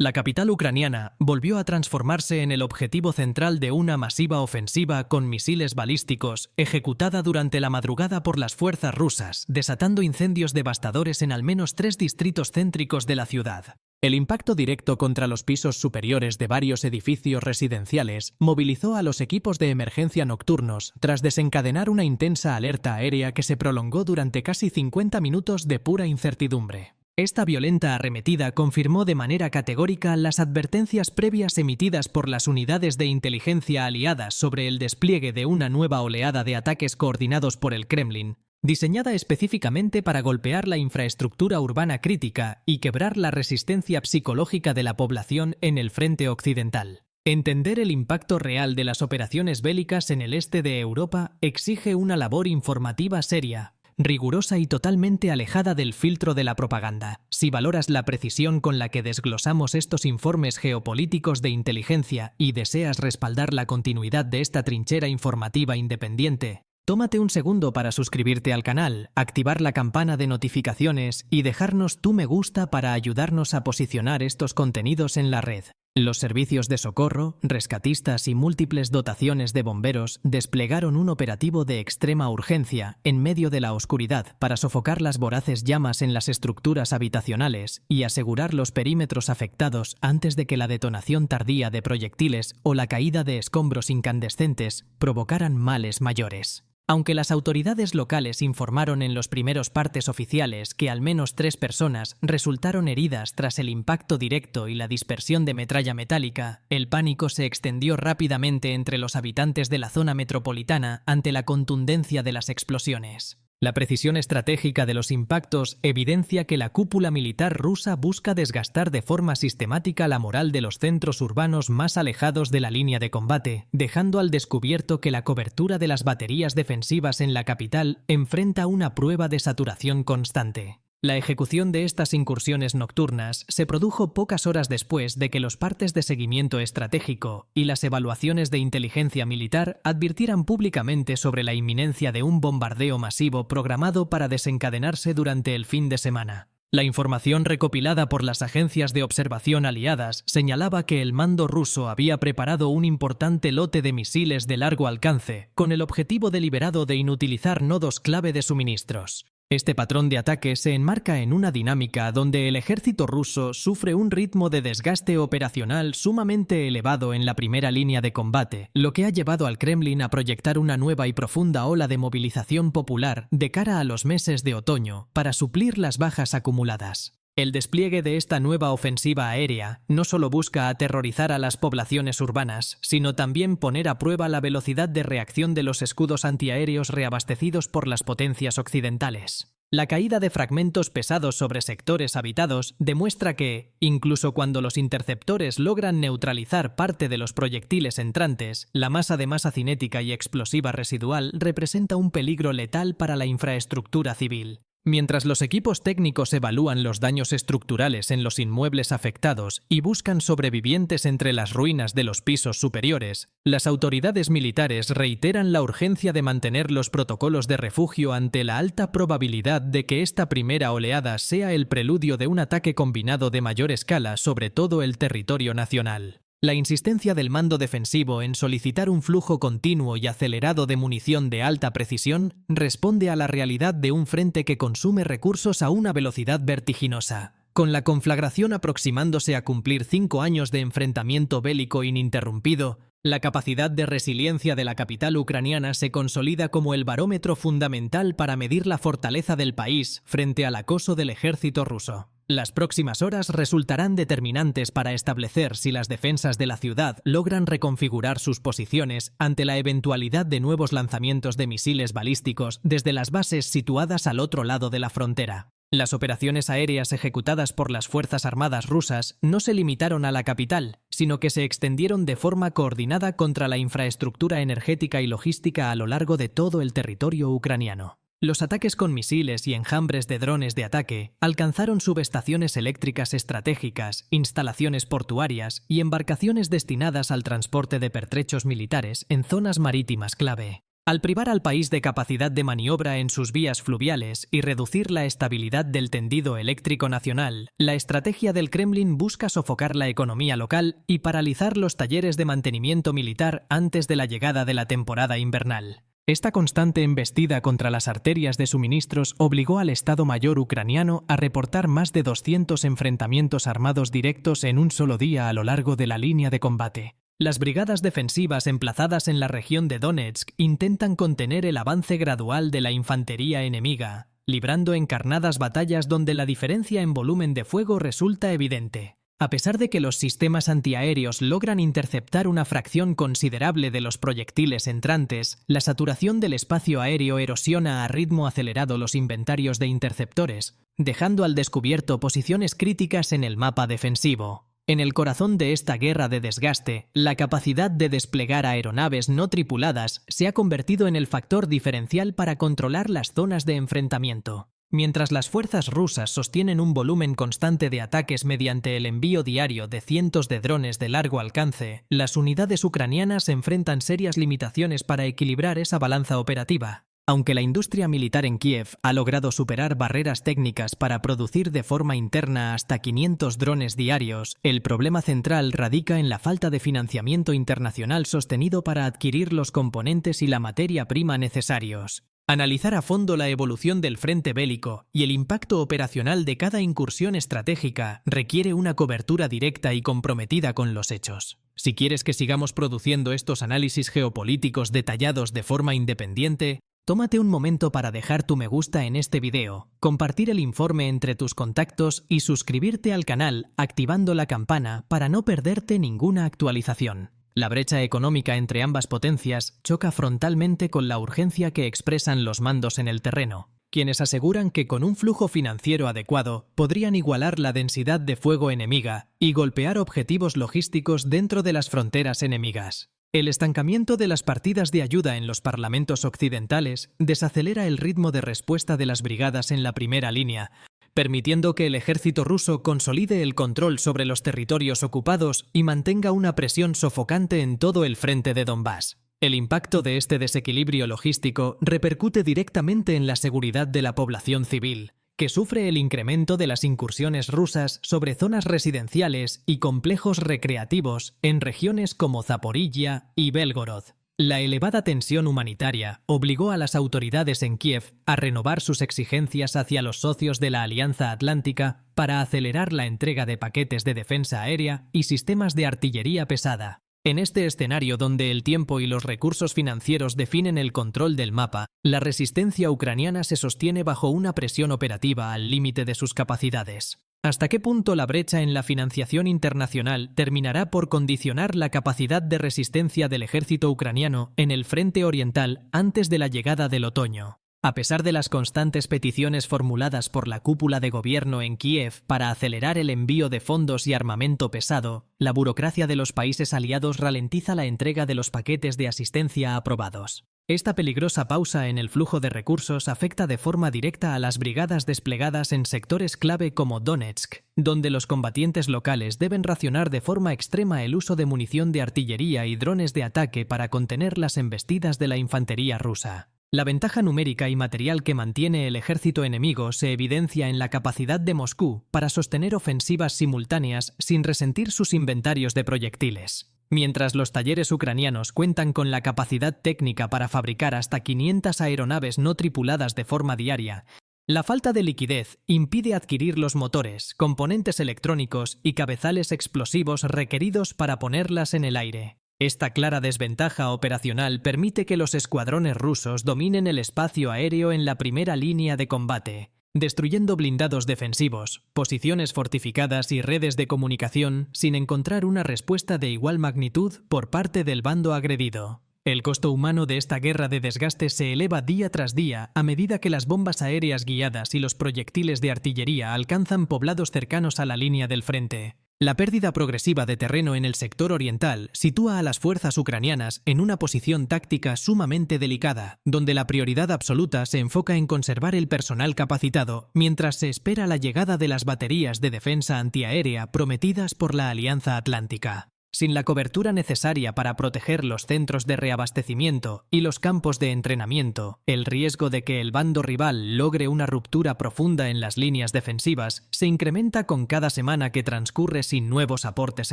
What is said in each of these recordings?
La capital ucraniana volvió a transformarse en el objetivo central de una masiva ofensiva con misiles balísticos ejecutada durante la madrugada por las fuerzas rusas, desatando incendios devastadores en al menos 3 distritos céntricos de la ciudad. El impacto directo contra los pisos superiores de varios edificios residenciales movilizó a los equipos de emergencia nocturnos tras desencadenar una intensa alerta aérea que se prolongó durante casi 50 minutos de pura incertidumbre. Esta violenta arremetida confirmó de manera categórica las advertencias previas emitidas por las unidades de inteligencia aliadas sobre el despliegue de una nueva oleada de ataques coordinados por el Kremlin, diseñada específicamente para golpear la infraestructura urbana crítica y quebrar la resistencia psicológica de la población en el frente occidental. Entender el impacto real de las operaciones bélicas en el este de Europa exige una labor informativa seria, rigurosa y totalmente alejada del filtro de la propaganda. Si valoras la precisión con la que desglosamos estos informes geopolíticos de inteligencia y deseas respaldar la continuidad de esta trinchera informativa independiente, tómate un segundo para suscribirte al canal, activar la campana de notificaciones y dejarnos tu me gusta para ayudarnos a posicionar estos contenidos en la red. Los servicios de socorro, rescatistas y múltiples dotaciones de bomberos desplegaron un operativo de extrema urgencia en medio de la oscuridad para sofocar las voraces llamas en las estructuras habitacionales y asegurar los perímetros afectados antes de que la detonación tardía de proyectiles o la caída de escombros incandescentes provocaran males mayores. Aunque las autoridades locales informaron en los primeros partes oficiales que al menos 3 personas resultaron heridas tras el impacto directo y la dispersión de metralla metálica, el pánico se extendió rápidamente entre los habitantes de la zona metropolitana ante la contundencia de las explosiones. La precisión estratégica de los impactos evidencia que la cúpula militar rusa busca desgastar de forma sistemática la moral de los centros urbanos más alejados de la línea de combate, dejando al descubierto que la cobertura de las baterías defensivas en la capital enfrenta una prueba de saturación constante. La ejecución de estas incursiones nocturnas se produjo pocas horas después de que los partes de seguimiento estratégico y las evaluaciones de inteligencia militar advirtieran públicamente sobre la inminencia de un bombardeo masivo programado para desencadenarse durante el fin de semana. La información recopilada por las agencias de observación aliadas señalaba que el mando ruso había preparado un importante lote de misiles de largo alcance, con el objetivo deliberado de inutilizar nodos clave de suministros. Este patrón de ataque se enmarca en una dinámica donde el ejército ruso sufre un ritmo de desgaste operacional sumamente elevado en la primera línea de combate, lo que ha llevado al Kremlin a proyectar una nueva y profunda ola de movilización popular de cara a los meses de otoño para suplir las bajas acumuladas. El despliegue de esta nueva ofensiva aérea no solo busca aterrorizar a las poblaciones urbanas, sino también poner a prueba la velocidad de reacción de los escudos antiaéreos reabastecidos por las potencias occidentales. La caída de fragmentos pesados sobre sectores habitados demuestra que, incluso cuando los interceptores logran neutralizar parte de los proyectiles entrantes, la masa de masa cinética y explosiva residual representa un peligro letal para la infraestructura civil. Mientras los equipos técnicos evalúan los daños estructurales en los inmuebles afectados y buscan sobrevivientes entre las ruinas de los pisos superiores, las autoridades militares reiteran la urgencia de mantener los protocolos de refugio ante la alta probabilidad de que esta primera oleada sea el preludio de un ataque combinado de mayor escala sobre todo el territorio nacional. La insistencia del mando defensivo en solicitar un flujo continuo y acelerado de munición de alta precisión responde a la realidad de un frente que consume recursos a una velocidad vertiginosa. Con la conflagración aproximándose a cumplir 5 años de enfrentamiento bélico ininterrumpido, la capacidad de resiliencia de la capital ucraniana se consolida como el barómetro fundamental para medir la fortaleza del país frente al acoso del ejército ruso. Las próximas horas resultarán determinantes para establecer si las defensas de la ciudad logran reconfigurar sus posiciones ante la eventualidad de nuevos lanzamientos de misiles balísticos desde las bases situadas al otro lado de la frontera. Las operaciones aéreas ejecutadas por las Fuerzas Armadas rusas no se limitaron a la capital, sino que se extendieron de forma coordinada contra la infraestructura energética y logística a lo largo de todo el territorio ucraniano. Los ataques con misiles y enjambres de drones de ataque alcanzaron subestaciones eléctricas estratégicas, instalaciones portuarias y embarcaciones destinadas al transporte de pertrechos militares en zonas marítimas clave. Al privar al país de capacidad de maniobra en sus vías fluviales y reducir la estabilidad del tendido eléctrico nacional, la estrategia del Kremlin busca sofocar la economía local y paralizar los talleres de mantenimiento militar antes de la llegada de la temporada invernal. Esta constante embestida contra las arterias de suministros obligó al Estado Mayor ucraniano a reportar más de 200 enfrentamientos armados directos en un solo día a lo largo de la línea de combate. Las brigadas defensivas emplazadas en la región de Donetsk intentan contener el avance gradual de la infantería enemiga, librando encarnadas batallas donde la diferencia en volumen de fuego resulta evidente. A pesar de que los sistemas antiaéreos logran interceptar una fracción considerable de los proyectiles entrantes, la saturación del espacio aéreo erosiona a ritmo acelerado los inventarios de interceptores, dejando al descubierto posiciones críticas en el mapa defensivo. En el corazón de esta guerra de desgaste, la capacidad de desplegar aeronaves no tripuladas se ha convertido en el factor diferencial para controlar las zonas de enfrentamiento. Mientras las fuerzas rusas sostienen un volumen constante de ataques mediante el envío diario de cientos de drones de largo alcance, las unidades ucranianas enfrentan serias limitaciones para equilibrar esa balanza operativa. Aunque la industria militar en Kiev ha logrado superar barreras técnicas para producir de forma interna hasta 500 drones diarios, el problema central radica en la falta de financiamiento internacional sostenido para adquirir los componentes y la materia prima necesarios. Analizar a fondo la evolución del frente bélico y el impacto operacional de cada incursión estratégica requiere una cobertura directa y comprometida con los hechos. Si quieres que sigamos produciendo estos análisis geopolíticos detallados de forma independiente, tómate un momento para dejar tu me gusta en este video, compartir el informe entre tus contactos y suscribirte al canal activando la campana para no perderte ninguna actualización. La brecha económica entre ambas potencias choca frontalmente con la urgencia que expresan los mandos en el terreno, quienes aseguran que con un flujo financiero adecuado podrían igualar la densidad de fuego enemiga y golpear objetivos logísticos dentro de las fronteras enemigas. El estancamiento de las partidas de ayuda en los parlamentos occidentales desacelera el ritmo de respuesta de las brigadas en la primera línea, permitiendo que el ejército ruso consolide el control sobre los territorios ocupados y mantenga una presión sofocante en todo el frente de Donbass. El impacto de este desequilibrio logístico repercute directamente en la seguridad de la población civil, que sufre el incremento de las incursiones rusas sobre zonas residenciales y complejos recreativos en regiones como Zaporilla y Belgorod. La elevada tensión humanitaria obligó a las autoridades en Kiev a renovar sus exigencias hacia los socios de la Alianza Atlántica para acelerar la entrega de paquetes de defensa aérea y sistemas de artillería pesada. En este escenario donde el tiempo y los recursos financieros definen el control del mapa, la resistencia ucraniana se sostiene bajo una presión operativa al límite de sus capacidades. ¿Hasta qué punto la brecha en la financiación internacional terminará por condicionar la capacidad de resistencia del ejército ucraniano en el frente oriental antes de la llegada del otoño? A pesar de las constantes peticiones formuladas por la cúpula de gobierno en Kiev para acelerar el envío de fondos y armamento pesado, la burocracia de los países aliados ralentiza la entrega de los paquetes de asistencia aprobados. Esta peligrosa pausa en el flujo de recursos afecta de forma directa a las brigadas desplegadas en sectores clave como Donetsk, donde los combatientes locales deben racionar de forma extrema el uso de munición de artillería y drones de ataque para contener las embestidas de la infantería rusa. La ventaja numérica y material que mantiene el ejército enemigo se evidencia en la capacidad de Moscú para sostener ofensivas simultáneas sin resentir sus inventarios de proyectiles. Mientras los talleres ucranianos cuentan con la capacidad técnica para fabricar hasta 500 aeronaves no tripuladas de forma diaria, la falta de liquidez impide adquirir los motores, componentes electrónicos y cabezales explosivos requeridos para ponerlas en el aire. Esta clara desventaja operacional permite que los escuadrones rusos dominen el espacio aéreo en la primera línea de combate, destruyendo blindados defensivos, posiciones fortificadas y redes de comunicación sin encontrar una respuesta de igual magnitud por parte del bando agredido. El costo humano de esta guerra de desgaste se eleva día tras día a medida que las bombas aéreas guiadas y los proyectiles de artillería alcanzan poblados cercanos a la línea del frente. La pérdida progresiva de terreno en el sector oriental sitúa a las fuerzas ucranianas en una posición táctica sumamente delicada, donde la prioridad absoluta se enfoca en conservar el personal capacitado mientras se espera la llegada de las baterías de defensa antiaérea prometidas por la Alianza Atlántica. Sin la cobertura necesaria para proteger los centros de reabastecimiento y los campos de entrenamiento, el riesgo de que el bando rival logre una ruptura profunda en las líneas defensivas se incrementa con cada semana que transcurre sin nuevos aportes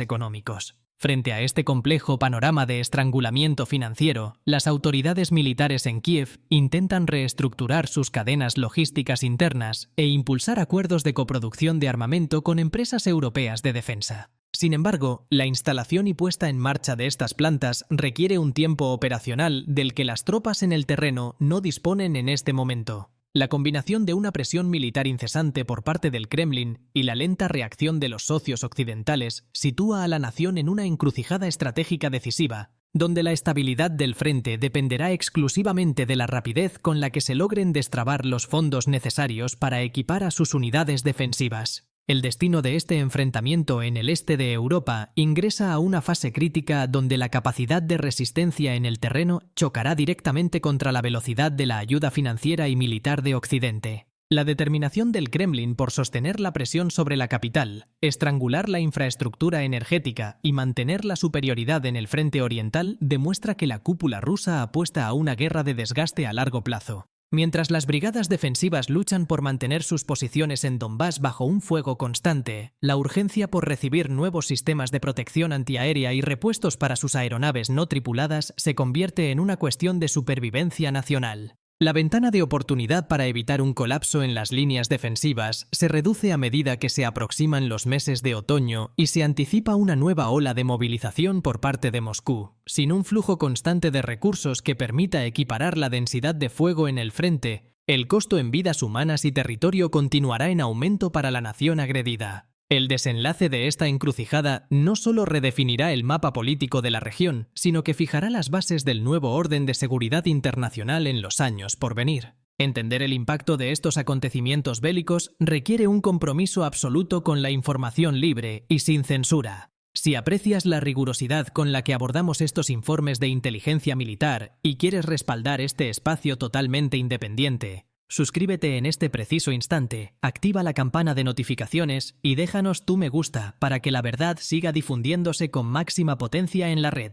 económicos. Frente a este complejo panorama de estrangulamiento financiero, las autoridades militares en Kiev intentan reestructurar sus cadenas logísticas internas e impulsar acuerdos de coproducción de armamento con empresas europeas de defensa. Sin embargo, la instalación y puesta en marcha de estas plantas requiere un tiempo operacional del que las tropas en el terreno no disponen en este momento. La combinación de una presión militar incesante por parte del Kremlin y la lenta reacción de los socios occidentales sitúa a la nación en una encrucijada estratégica decisiva, donde la estabilidad del frente dependerá exclusivamente de la rapidez con la que se logren destrabar los fondos necesarios para equipar a sus unidades defensivas. El destino de este enfrentamiento en el este de Europa ingresa a una fase crítica donde la capacidad de resistencia en el terreno chocará directamente contra la velocidad de la ayuda financiera y militar de Occidente. La determinación del Kremlin por sostener la presión sobre la capital, estrangular la infraestructura energética y mantener la superioridad en el frente oriental demuestra que la cúpula rusa apuesta a una guerra de desgaste a largo plazo. Mientras las brigadas defensivas luchan por mantener sus posiciones en Donbass bajo un fuego constante, la urgencia por recibir nuevos sistemas de protección antiaérea y repuestos para sus aeronaves no tripuladas se convierte en una cuestión de supervivencia nacional. La ventana de oportunidad para evitar un colapso en las líneas defensivas se reduce a medida que se aproximan los meses de otoño y se anticipa una nueva ola de movilización por parte de Moscú. Sin un flujo constante de recursos que permita equiparar la densidad de fuego en el frente, el costo en vidas humanas y territorio continuará en aumento para la nación agredida. El desenlace de esta encrucijada no solo redefinirá el mapa político de la región, sino que fijará las bases del nuevo orden de seguridad internacional en los años por venir. Entender el impacto de estos acontecimientos bélicos requiere un compromiso absoluto con la información libre y sin censura. Si aprecias la rigurosidad con la que abordamos estos informes de inteligencia militar y quieres respaldar este espacio totalmente independiente, suscríbete en este preciso instante, activa la campana de notificaciones y déjanos tu me gusta para que la verdad siga difundiéndose con máxima potencia en la red.